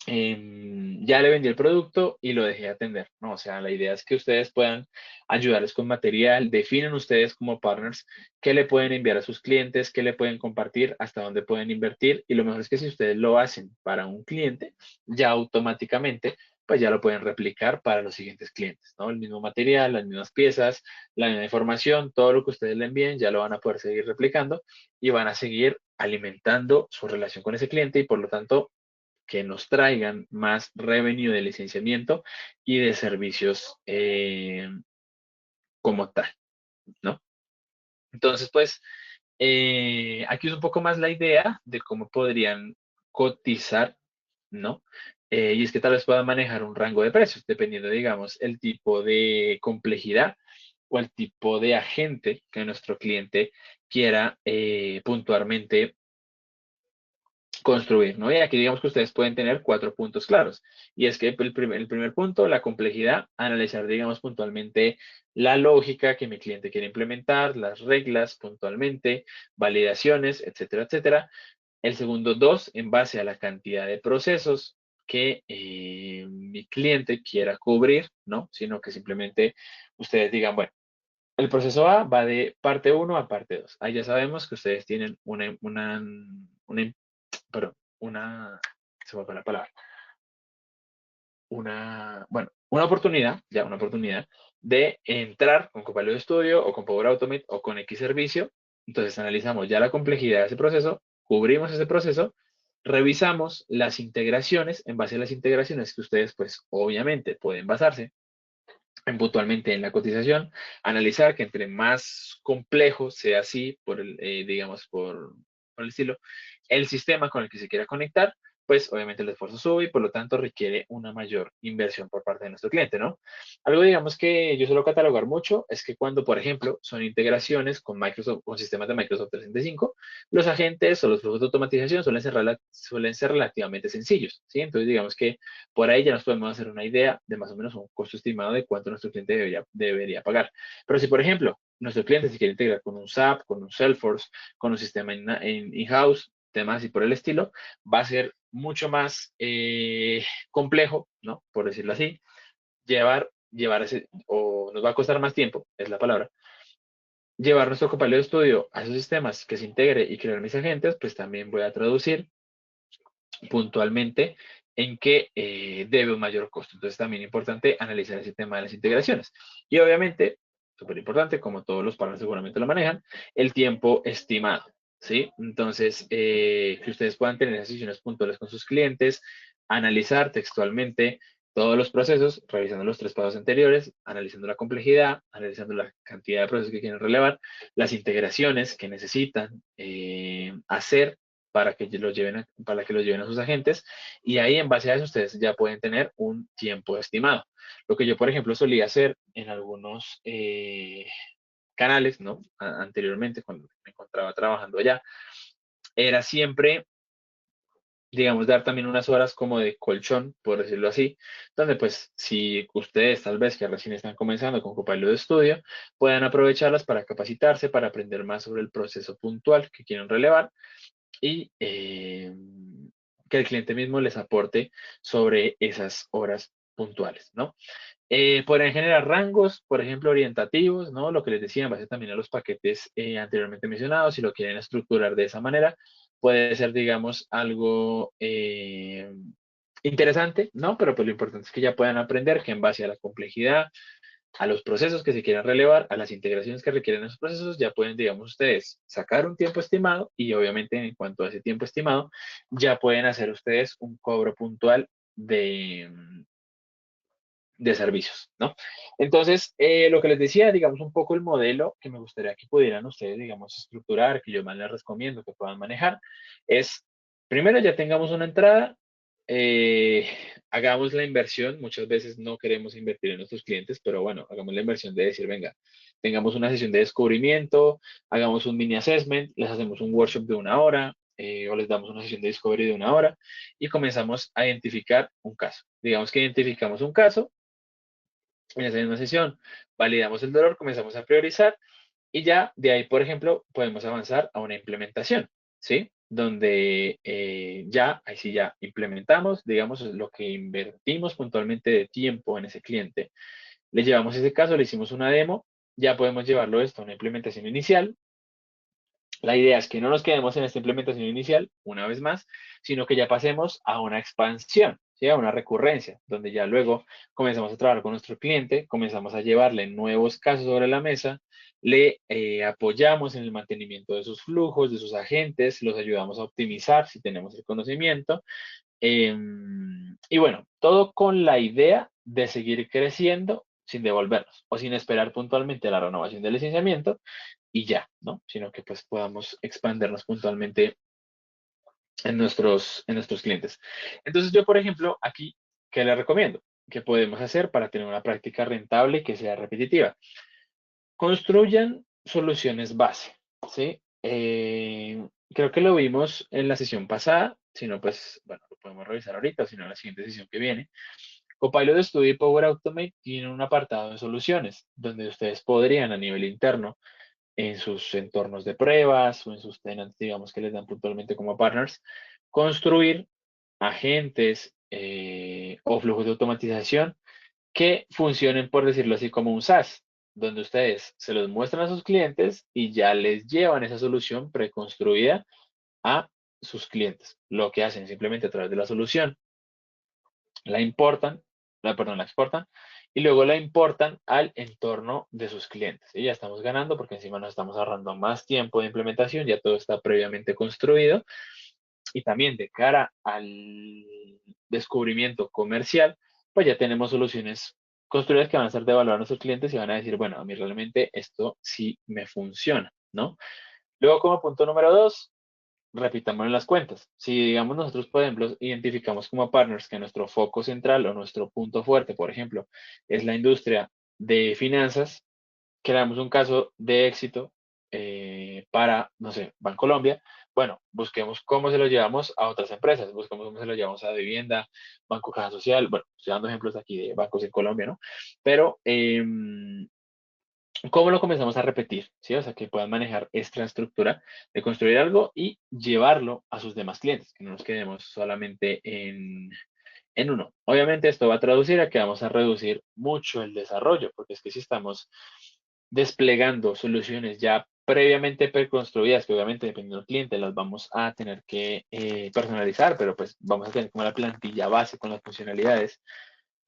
Speaker 1: ya le vendí el producto y lo dejé atender, ¿no? O sea, la idea es que ustedes puedan ayudarles con material, definen ustedes como partners qué le pueden enviar a sus clientes, qué le pueden compartir, hasta dónde pueden invertir y lo mejor es que si ustedes lo hacen para un cliente, ya automáticamente pues ya lo pueden replicar para los siguientes clientes, ¿no? El mismo material, las mismas piezas, la misma información, todo lo que ustedes le envíen ya lo van a poder seguir replicando y van a seguir alimentando su relación con ese cliente y por lo tanto que nos traigan más revenue de licenciamiento y de servicios como tal, ¿no? Entonces, pues, aquí es un poco más la idea de cómo podrían cotizar, ¿no? Y es que tal vez puedan manejar un rango de precios, dependiendo, digamos, el tipo de complejidad o el tipo de agente que nuestro cliente quiera puntualmente construir, ¿no? Y aquí digamos que ustedes pueden tener 4 puntos claros. Y es que el primer punto, la complejidad, analizar, digamos, puntualmente la lógica que mi cliente quiere implementar, las reglas puntualmente, validaciones, etcétera, etcétera. El segundo, dos, en base a la cantidad de procesos que mi cliente quiera cubrir, ¿no? Sino que simplemente ustedes digan, bueno, el proceso A va de parte uno a parte 2. Ahí ya sabemos que ustedes tienen perdón, se me fue la palabra, bueno, una oportunidad de entrar con Copilot Studio o con Power Automate o con X servicio. Entonces analizamos ya la complejidad de ese proceso, cubrimos ese proceso, revisamos las integraciones, en base a las integraciones que ustedes pues obviamente pueden basarse puntualmente en la cotización, analizar que entre más complejo sea así, digamos, por el estilo, el sistema con el que se quiera conectar, pues obviamente el esfuerzo sube y por lo tanto requiere una mayor inversión por parte de nuestro cliente, ¿no? Algo, digamos, que yo suelo catalogar mucho es que cuando, por ejemplo, son integraciones con Microsoft, con sistemas de Microsoft 365, los agentes o los flujos de automatización suelen ser relativamente sencillos, ¿sí? Entonces, digamos que por ahí ya nos podemos hacer una idea de más o menos un costo estimado de cuánto nuestro cliente debería pagar. Pero si, por ejemplo, nuestro cliente se quiere integrar con un SAP, con un Salesforce, con un sistema in-house, temas así por el estilo, va a ser mucho más complejo, ¿no? Por decirlo así, llevar ese, o nos va a costar más tiempo, es la palabra, llevar nuestro Copilot de estudio a esos sistemas que se integre y crear mis agentes, pues también voy a traducir puntualmente en qué debe un mayor costo. Entonces también es importante analizar ese tema de las integraciones. Y obviamente, súper importante, como todos los partners seguramente lo manejan, el tiempo estimado. ¿Sí? Entonces, que ustedes puedan tener decisiones puntuales con sus clientes, analizar textualmente todos los procesos, revisando los tres pasos anteriores, analizando la complejidad, analizando la cantidad de procesos que quieren relevar, las integraciones que necesitan hacer para que los lleven a sus agentes, y ahí en base a eso ustedes ya pueden tener un tiempo estimado. Lo que yo, por ejemplo, solía hacer en algunos canales, ¿no? Anteriormente, cuando me encontraba trabajando allá, era siempre, digamos, dar también unas horas como de colchón, por decirlo así, donde pues si ustedes tal vez que recién están comenzando con Copilot de estudio, puedan aprovecharlas para capacitarse, para aprender más sobre el proceso puntual que quieren relevar y que el cliente mismo les aporte sobre esas horas puntuales, ¿no? Pueden generar rangos, por ejemplo, orientativos, ¿no? Lo que les decía en base también a los paquetes anteriormente mencionados, si lo quieren estructurar de esa manera, puede ser, digamos, algo interesante, ¿no? Pero pues lo importante es que ya puedan aprender que en base a la complejidad, a los procesos que se quieran relevar, a las integraciones que requieren esos procesos, ya pueden, digamos, ustedes sacar un tiempo estimado y obviamente en cuanto a ese tiempo estimado, ya pueden hacer ustedes un cobro puntual de servicios, ¿no? Entonces, lo que les decía, digamos, un poco el modelo que me gustaría que pudieran ustedes, digamos, estructurar, que yo más les recomiendo que puedan manejar, es, primero ya tengamos una entrada, eh, hagamos la inversión, muchas veces no queremos invertir en nuestros clientes, pero bueno, hagamos la inversión de decir, venga, tengamos una sesión de descubrimiento, hagamos un mini assessment, les hacemos un workshop de una hora, o les damos una sesión de discovery de una hora y comenzamos a identificar un caso. Digamos que identificamos un caso, en esa misma sesión validamos el dolor, comenzamos a priorizar y ya de ahí, por ejemplo, podemos avanzar a una implementación, ¿sí? Donde ya, ahí sí ya implementamos, digamos, lo que invertimos puntualmente de tiempo en ese cliente. Le llevamos ese caso, le hicimos una demo, ya podemos llevarlo esto a una implementación inicial. La idea es que no nos quedemos en esta implementación inicial, una vez más, sino que ya pasemos a una expansión, ¿sí? A una recurrencia, donde ya luego comenzamos a trabajar con nuestro cliente, comenzamos a llevarle nuevos casos sobre la mesa, le apoyamos en el mantenimiento de sus flujos, de sus agentes, los ayudamos a optimizar si tenemos el conocimiento. Y bueno, todo con la idea de seguir creciendo sin devolvernos o sin esperar puntualmente la renovación del licenciamiento y ya, ¿no? Sino que pues podamos expandernos puntualmente en nuestros clientes. Entonces yo, por ejemplo, aquí, ¿qué le recomiendo? ¿Qué podemos hacer para tener una práctica rentable y que sea repetitiva? Construyan soluciones base, ¿sí? Creo que lo vimos en la sesión pasada, si no, pues, bueno, lo podemos revisar ahorita, si no, en la siguiente sesión que viene. Copilot Studio y Power Automate tienen un apartado de soluciones, donde ustedes podrían a nivel interno en sus entornos de pruebas o en sus tenants, digamos, que les dan puntualmente como partners, construir agentes o flujos de automatización que funcionen, por decirlo así, como un SaaS, donde ustedes se los muestran a sus clientes y ya les llevan esa solución preconstruida a sus clientes. Lo que hacen simplemente a través de la solución, la importan, perdón, la exportan y luego la importan al entorno de sus clientes. Y ya estamos ganando porque encima nos estamos ahorrando más tiempo de implementación, ya todo está previamente construido y también de cara al descubrimiento comercial, pues ya tenemos soluciones construidas que van a ser de valor a nuestros clientes y van a decir, bueno, a mí realmente esto sí me funciona, ¿no? Luego, como punto número dos, repitamos en las cuentas. Si, digamos, nosotros, por ejemplo, identificamos como partners que nuestro foco central o nuestro punto fuerte, por ejemplo, es la industria de finanzas, creamos un caso de éxito para, no sé, Bancolombia, bueno, busquemos cómo se lo llevamos a otras empresas, busquemos cómo se lo llevamos a Vivienda, Banco Caja Social, bueno, estoy dando ejemplos aquí de bancos en Colombia, ¿no? Pero ¿Cómo lo comenzamos a repetir? ¿Sí? O sea, que puedan manejar esta estructura de construir algo y llevarlo a sus demás clientes, que no nos quedemos solamente en uno. Obviamente esto va a traducir a que vamos a reducir mucho el desarrollo, porque es que si estamos desplegando soluciones ya previamente preconstruidas, que obviamente dependiendo del cliente las vamos a tener que personalizar, pero pues vamos a tener como la plantilla base con las funcionalidades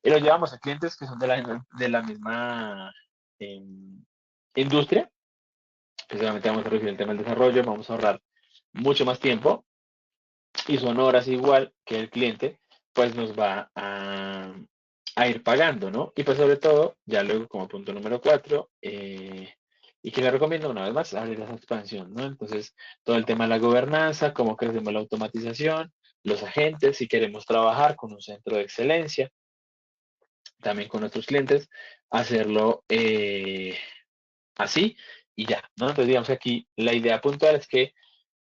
Speaker 1: y lo llevamos a clientes que son de la misma industria, que solamente vamos a reducir el tema del desarrollo, vamos a ahorrar mucho más tiempo y son horas igual que el cliente, pues nos va a ir pagando, ¿no? Y pues sobre todo, ya luego como punto número 4, y que le recomiendo una vez más, abrir esa expansión, ¿no? Entonces, todo el tema de la gobernanza, cómo crecemos la automatización, los agentes, si queremos trabajar con un centro de excelencia, también con nuestros clientes, hacerlo así y ya, ¿no? Entonces, digamos que aquí la idea puntual es que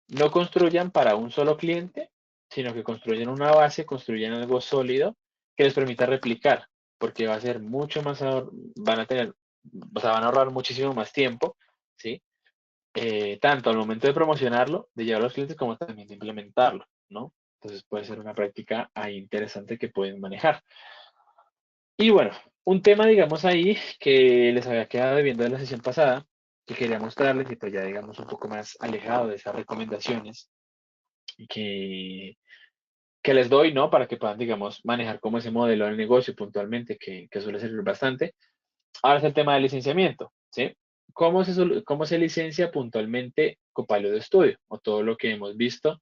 Speaker 1: no construyan para un solo cliente, sino que construyan una base, construyan algo sólido que les permita replicar, porque va a ser mucho más, van a tener, o sea, van a ahorrar muchísimo más tiempo, ¿sí? Tanto al momento de promocionarlo, de llevar a los clientes, como también de implementarlo, ¿no? Entonces puede ser una práctica ahí interesante que pueden manejar. Y bueno, un tema, digamos, ahí que les había quedado debiendo de la sesión pasada, que quería mostrarles y pues ya, digamos, un poco más alejado de esas recomendaciones y que les doy, ¿no? Para que puedan, digamos, manejar como ese modelo de negocio puntualmente, que suele servir bastante. Ahora es el tema del licenciamiento, ¿sí? Cómo se licencia puntualmente Copilot Studio o todo lo que hemos visto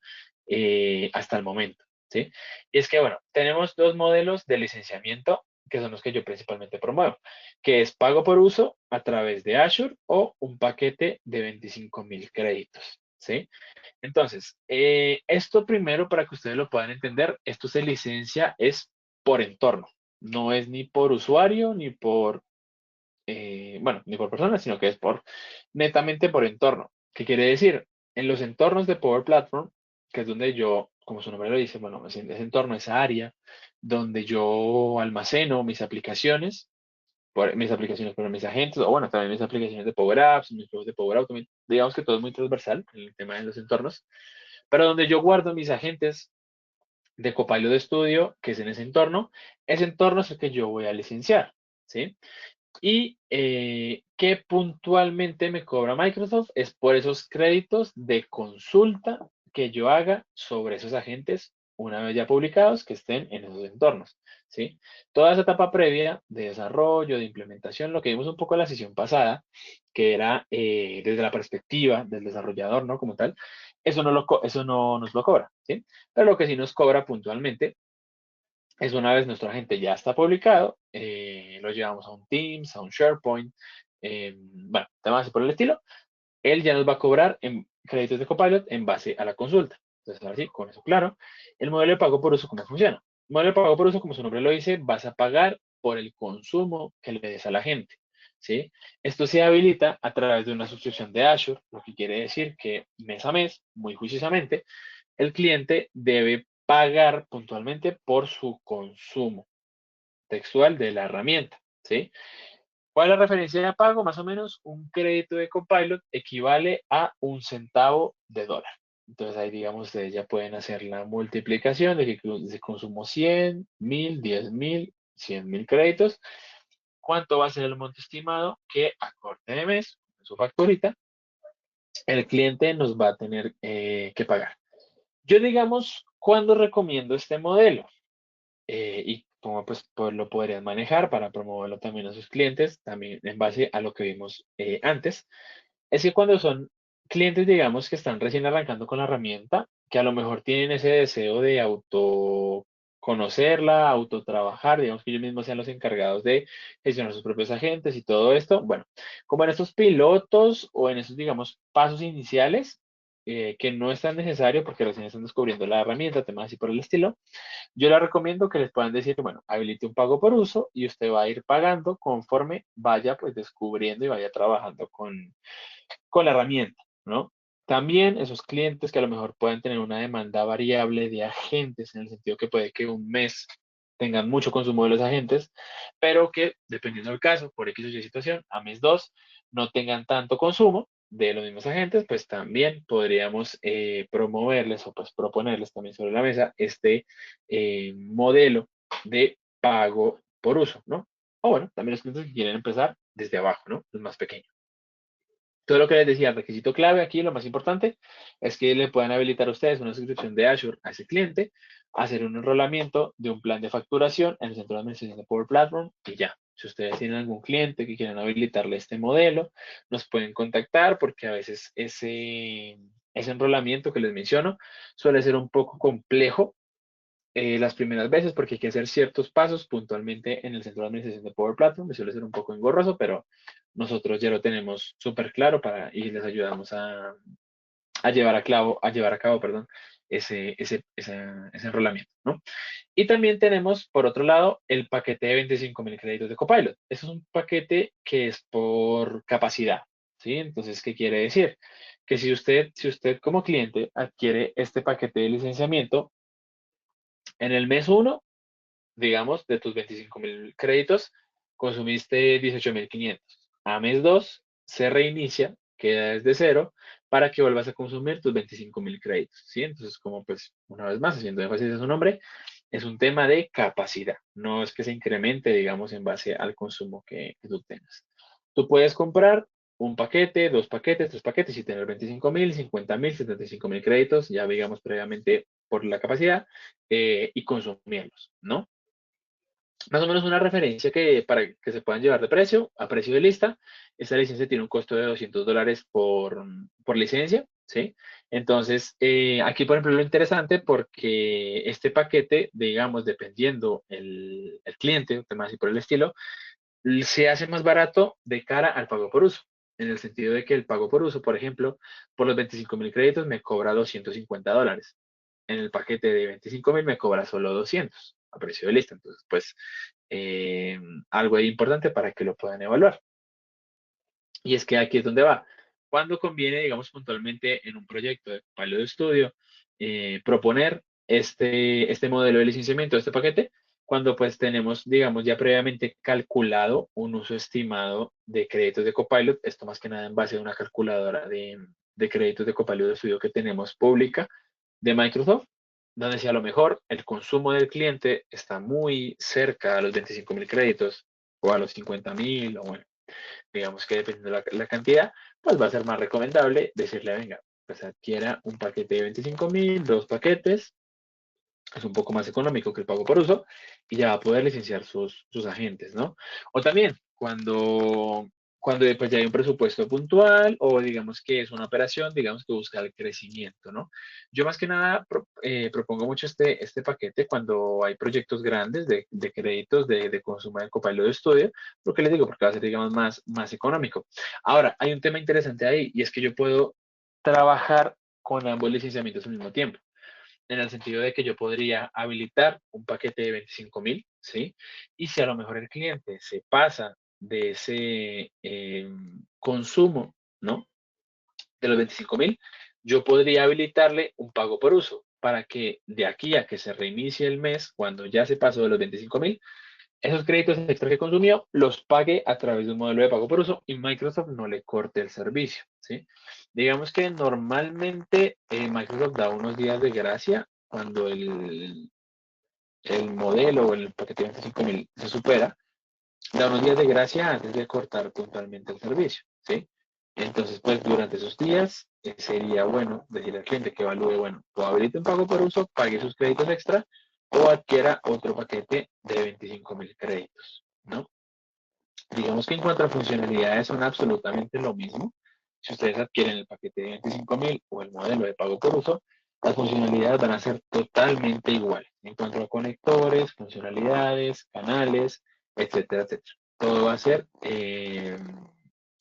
Speaker 1: hasta el momento, ¿sí? Y es que, bueno, tenemos dos modelos de licenciamiento que son los que yo principalmente promuevo, que es pago por uso a través de Azure o un paquete de 25.000 créditos, ¿sí? Entonces, esto primero para que ustedes lo puedan entender, esto se licencia es por entorno, no es ni por usuario ni por bueno, ni por persona, sino que es por netamente por entorno. ¿Qué quiere decir? En los entornos de Power Platform, que es donde yo, como su nombre lo dice, bueno, ese entorno, esa área donde yo almaceno mis aplicaciones, mis aplicaciones para mis agentes, o bueno, también mis aplicaciones de Power Apps, mis juegos de Power Automate, digamos que todo es muy transversal en el tema de los entornos, pero donde yo guardo mis agentes de Copilot Studio, que es en ese entorno es el que yo voy a licenciar, ¿sí? Y que puntualmente me cobra Microsoft es por esos créditos de consulta que yo haga sobre esos agentes una vez ya publicados que estén en esos entornos, ¿sí? Toda esa etapa previa de desarrollo, de implementación, lo que vimos un poco en la sesión pasada, que era desde la perspectiva del desarrollador, ¿no? Como tal, eso no nos lo cobra, ¿sí? Pero lo que sí nos cobra puntualmente es una vez nuestro agente ya está publicado, lo llevamos a un Teams, a un SharePoint, bueno, temas así por el estilo, él ya nos va a cobrar en créditos de Copilot en base a la consulta. Entonces, ahora sí, con eso claro, el modelo de pago por uso, ¿cómo funciona? El modelo de pago por uso, como su nombre lo dice, vas a pagar por el consumo que le des a la gente, ¿sí? Esto se habilita a través de una suscripción de Azure, lo que quiere decir que mes a mes, muy juiciosamente, el cliente debe pagar puntualmente por su consumo textual de la herramienta, ¿sí? ¿Cuál es la referencia de pago? Más o menos un crédito de Copilot equivale a un centavo de dólar. Entonces ahí, digamos, ustedes ya pueden hacer la multiplicación de que si consumo 100, 1000, 10.000, 100.000 créditos. ¿Cuánto va a ser el monto estimado que a corte de mes, en su facturita, el cliente nos va a tener que pagar? Yo, digamos, ¿cuándo recomiendo este modelo? Y cómo pues, lo podrían manejar para promoverlo también a sus clientes, también en base a lo que vimos antes. Es que cuando son clientes, digamos, que están recién arrancando con la herramienta, que a lo mejor tienen ese deseo de auto conocerla, auto trabajar, digamos que ellos mismos sean los encargados de gestionar sus propios agentes y todo esto. Bueno, como en estos pilotos o en esos, digamos, pasos iniciales, que no es tan necesario porque recién están descubriendo la herramienta, temas así por el estilo, yo les recomiendo que les puedan decir, bueno, habilite un pago por uso y usted va a ir pagando conforme vaya pues descubriendo y vaya trabajando con la herramienta, ¿no? También esos clientes que a lo mejor pueden tener una demanda variable de agentes, en el sentido que puede que un mes tengan mucho consumo de los agentes, pero que dependiendo del caso, por X o Y situación, a mes 2 no tengan tanto consumo de los mismos agentes, pues también podríamos promoverles o pues proponerles también sobre la mesa este modelo de pago por uso, ¿no? O bueno, también los clientes que quieren empezar desde abajo, ¿no? Los más pequeños. Todo lo que les decía, el requisito clave aquí, lo más importante, es que le puedan habilitar a ustedes una suscripción de Azure a ese cliente, hacer un enrolamiento de un plan de facturación en el centro de administración de Power Platform y ya. Si ustedes tienen algún cliente que quieran habilitarle este modelo, nos pueden contactar porque a veces ese enrolamiento que les menciono suele ser un poco complejo las primeras veces porque hay que hacer ciertos pasos puntualmente en el centro de administración de Power Platform, que suele ser un poco engorroso, pero nosotros ya lo tenemos súper claro y les ayudamos a llevar a cabo, perdón, ese enrolamiento, ¿no? Y también tenemos, por otro lado, el paquete de 25.000 créditos de Copilot. Eso es un paquete que es por capacidad, ¿sí? Entonces, ¿qué quiere decir? Que si usted como cliente adquiere este paquete de licenciamiento, en el mes uno digamos, de tus 25.000 créditos, consumiste 18.500. A mes 2 se reinicia, queda desde cero, para que vuelvas a consumir tus 25.000 créditos, ¿sí? Entonces, como pues, una vez más, haciendo énfasis en su nombre, es un tema de capacidad, no es que se incremente, digamos, en base al consumo que tú tengas. Tú puedes comprar un paquete, dos paquetes, tres paquetes y tener 25.000, 50.000, 75.000 créditos, ya digamos previamente por la capacidad, y consumirlos, ¿no? Más o menos una referencia que para que se puedan llevar de precio, a precio de lista. Esta licencia tiene un costo de $200 por licencia, ¿sí? Entonces, aquí, por ejemplo, lo interesante porque este paquete, digamos, dependiendo el cliente, temas así por el estilo, se hace más barato de cara al pago por uso. En el sentido de que el pago por uso, por ejemplo, por los 25.000 créditos me cobra $250. En el paquete de 25.000 me cobra solo 200 a precio de lista. Entonces, pues, eh, algo ahí importante para que lo puedan evaluar. Y es que aquí es donde va. Cuando conviene, digamos, puntualmente en un proyecto de Palo de Estudio, proponer este modelo de licenciamiento, este paquete, cuando pues tenemos, digamos, ya previamente calculado un uso estimado de créditos de Copilot, esto más que nada en base a una calculadora de créditos de Copilot de Estudio que tenemos pública de Microsoft, donde si a lo mejor el consumo del cliente está muy cerca a los 25.000 créditos o a los 50.000, o bueno, digamos que dependiendo de la cantidad, pues va a ser más recomendable decirle, venga, pues adquiera un paquete de 25.000, dos paquetes, es un poco más económico que el pago por uso y ya va a poder licenciar sus agentes, ¿no? O también cuando pues, ya hay un presupuesto puntual o digamos que es una operación, digamos que busca el crecimiento, ¿no? Yo más que nada propongo mucho este paquete cuando hay proyectos grandes de créditos de consumo de Copilot de estudio, porque les digo, porque va a ser, digamos, más económico. Ahora, hay un tema interesante ahí y es que yo puedo trabajar con ambos licenciamientos al mismo tiempo en el sentido de que yo podría habilitar un paquete de 25.000, ¿sí? Y si a lo mejor el cliente se pasa de ese consumo, ¿no? De los 25.000, yo podría habilitarle un pago por uso para que de aquí a que se reinicie el mes, cuando ya se pasó de los 25.000, esos créditos extra que consumió los pague a través de un modelo de pago por uso y Microsoft no le corte el servicio, ¿sí? Digamos que normalmente Microsoft da unos días de gracia cuando el modelo o el paquete de 25.000 se supera, da unos días de gracia antes de cortar totalmente el servicio, ¿sí? Entonces, pues durante esos días sería bueno decirle al cliente que evalúe, bueno, o habilite un pago por uso, pague sus créditos extra o adquiera otro paquete de 25.000 créditos, ¿no? Digamos que en cuanto a funcionalidades son absolutamente lo mismo. Si ustedes adquieren el paquete de 25.000 o el modelo de pago por uso, las funcionalidades van a ser totalmente iguales. En cuanto a conectores, funcionalidades, canales, etcétera, etcétera. Todo va a ser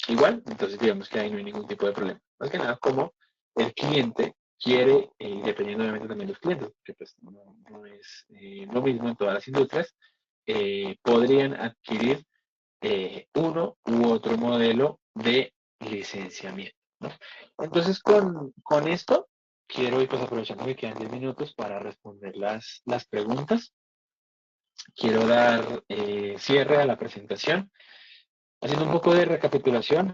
Speaker 1: igual, entonces digamos que ahí no hay ningún tipo de problema. Más que nada, como el cliente quiere, dependiendo obviamente también de los clientes, porque pues no es lo mismo en todas las industrias, podrían adquirir uno u otro modelo de licenciamiento, ¿no? Entonces, con esto, quiero, y pues aprovechando que quedan 10 minutos para responder las preguntas. quiero dar cierre a la presentación. Haciendo un poco de recapitulación,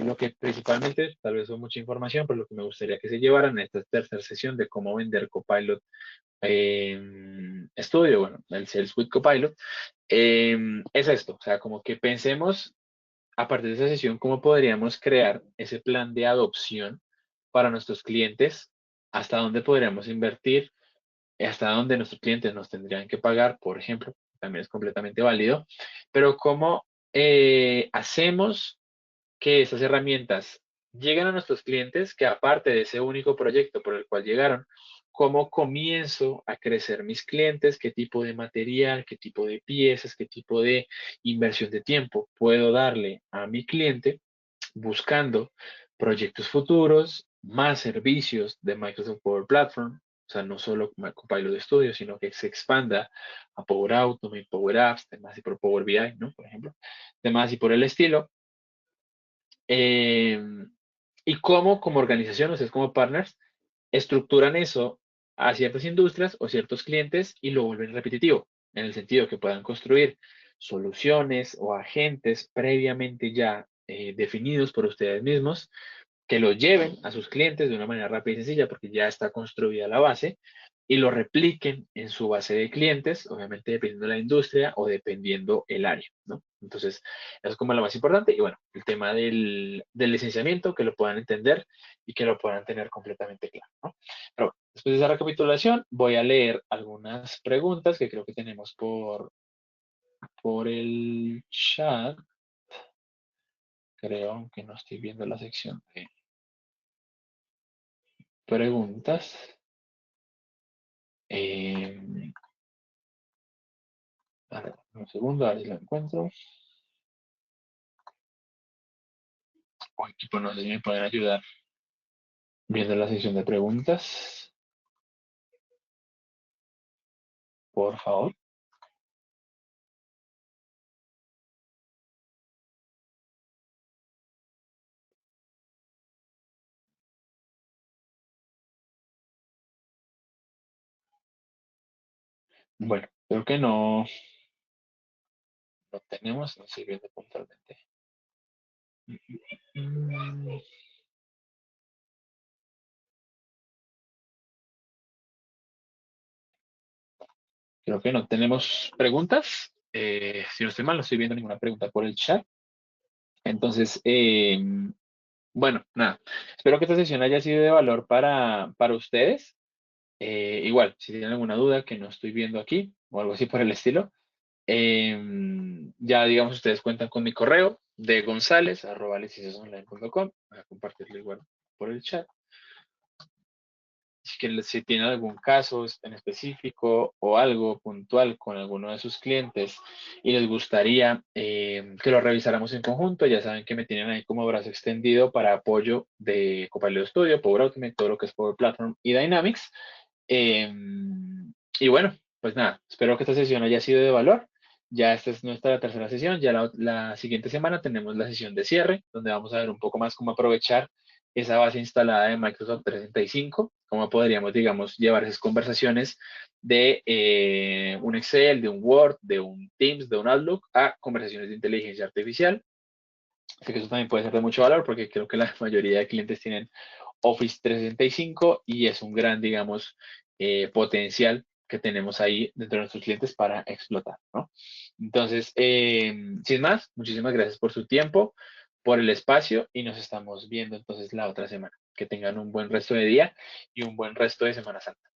Speaker 1: lo que principalmente, tal vez fue mucha información, pero lo que me gustaría que se llevaran en esta tercera sesión de cómo vender Copilot Studio, bueno, el Sales with Copilot, es esto, o sea, como que pensemos a partir de esa sesión cómo podríamos crear ese plan de adopción para nuestros clientes, hasta dónde podríamos invertir, hasta dónde nuestros clientes nos tendrían que pagar, por ejemplo, también es completamente válido, pero cómo hacemos que esas herramientas lleguen a nuestros clientes, que aparte de ese único proyecto por el cual llegaron, cómo comienzo a crecer mis clientes, qué tipo de material, qué tipo de piezas, qué tipo de inversión de tiempo puedo darle a mi cliente buscando proyectos futuros, más servicios de Microsoft Power Platform, o sea, no solo Copilot Studio, sino que se expanda a Power Automate, Power Apps, demás y por Power BI, ¿no? Por ejemplo, demás y por el estilo. Eh, y cómo, como organización, ustedes como partners, estructuran eso a ciertas industrias o ciertos clientes y lo vuelven repetitivo, en el sentido que puedan construir soluciones o agentes previamente ya definidos por ustedes mismos que lo lleven a sus clientes de una manera rápida y sencilla, porque ya está construida la base, y lo repliquen en su base de clientes, obviamente dependiendo de la industria o dependiendo el área, ¿no? Entonces, eso es como lo más importante. Y bueno, el tema del licenciamiento, que lo puedan entender y que lo puedan tener completamente claro, ¿no? Pero bueno, después de esa recapitulación, voy a leer algunas preguntas que creo que tenemos por el chat, creo, aunque no estoy viendo la sección de preguntas. Eh, a ver, un segundo, a ver si lo encuentro. O equipo, no sé si me pueden ayudar viendo la sección de preguntas, por favor. Bueno, creo que no lo tenemos, no estoy viendo puntualmente. Mm, Creo que no tenemos preguntas. Si no estoy mal, no estoy viendo ninguna pregunta por el chat. Entonces, bueno, nada. Espero que esta sesión haya sido de valor para ustedes. Igual, si tienen alguna duda que no estoy viendo aquí o algo así por el estilo, ya digamos, ustedes cuentan con mi correo de gonzález@liciciosonline.com. Voy a compartirlo igual por el chat. Si tienen algún caso en específico o algo puntual con alguno de sus clientes y les gustaría que lo revisáramos en conjunto, ya saben que me tienen ahí como brazo extendido para apoyo de Copilot Studio, Power Automate, todo lo que es Power Platform y Dynamics. Eh, y bueno, pues nada, espero que esta sesión haya sido de valor. Ya esta es nuestra tercera sesión. Ya la siguiente semana tenemos la sesión de cierre, donde vamos a ver un poco más cómo aprovechar esa base instalada de Microsoft 365, cómo podríamos, digamos, llevar esas conversaciones de un Excel, de un Word, de un Teams, de un Outlook, a conversaciones de inteligencia artificial. Así que eso también puede ser de mucho valor porque creo que la mayoría de clientes tienen Office 365 y es un gran, digamos, potencial que tenemos ahí dentro de nuestros clientes para explotar, ¿no? Entonces, sin más, muchísimas gracias por su tiempo, por el espacio y nos estamos viendo entonces la otra semana. Que tengan un buen resto de día y un buen resto de Semana Santa.